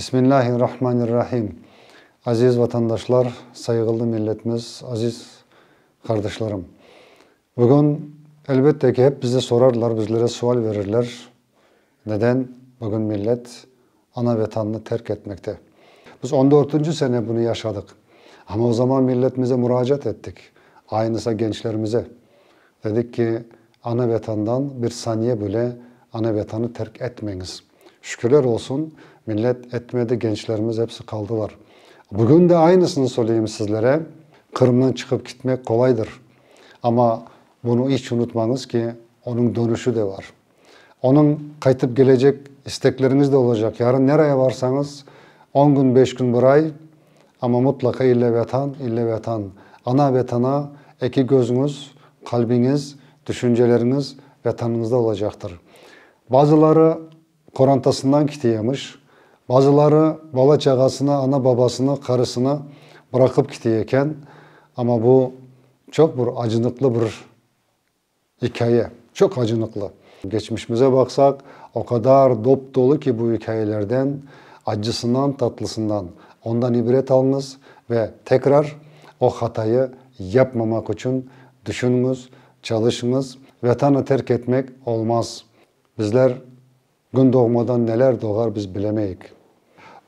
Bismillahirrahmanirrahim. Aziz vatandaşlar, saygılı milletimiz, aziz kardeşlerim. Bugün elbette ki hep bize sorarlar, bizlere sual verirler. Neden bugün millet ana vatanını terk etmekte? Biz 14. sene bunu yaşadık. Ama o zaman milletimize müracaat ettik. Aynısı gençlerimize. Dedik ki ana vatandan bir saniye bile ana vatanı terk etmeyiniz. Şükürler olsun millet etmedi, gençlerimiz hepsi kaldılar. Bugün de aynısını söyleyeyim sizlere. Kırım'dan çıkıp gitmek kolaydır. Ama bunu hiç unutmanız ki onun dönüşü de var. Onun kayıtıp gelecek istekleriniz de olacak. Yarın nereye varsanız 10 gün 5 gün bir ay ama mutlaka ille vatan. Ana vatana iki gözünüz, kalbiniz, düşünceleriniz vatanınızda olacaktır. Bazıları korantasından gidiyormuş. Bazıları bala çağasını, ana babasını, karısını bırakıp gidiyorken ama bu çok bir acınıklı bir hikaye. Çok acınıklı. Geçmişimize baksak o kadar dop dolu ki bu hikayelerden acısından tatlısından ondan ibret alınız ve tekrar o hatayı yapmamak için düşününüz, çalışınız. Vatanı terk etmek olmaz. Bizler gün doğmadan neler doğar biz bilemeyik.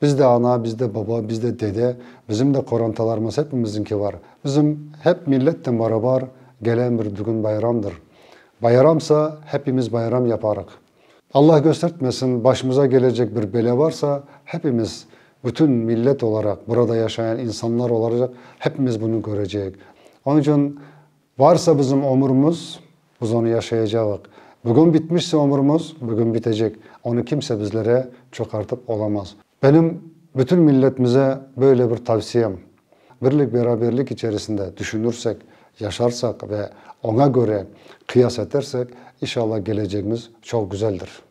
Bizde ana, bizde baba, bizde dede, bizim de korantalarımız hepimizinki var. Bizim hep milletten beraber gelen bir gün bayramdır. Bayramsa hepimiz bayram yaparız. Allah göstermesin başımıza gelecek bir bela varsa hepimiz bütün millet olarak burada yaşayan insanlar olarak hepimiz bunu görecek. Onun için varsa bizim ömrümüz biz onu yaşayacağız. Bugün bitmişse ömrümüz bugün bitecek. Onu kimse bizlere çıkartıp olamaz. Benim bütün milletimize böyle bir tavsiyem. Birlik beraberlik içerisinde düşünürsek, yaşarsak ve ona göre kıyas edersek inşallah geleceğimiz çok güzeldir.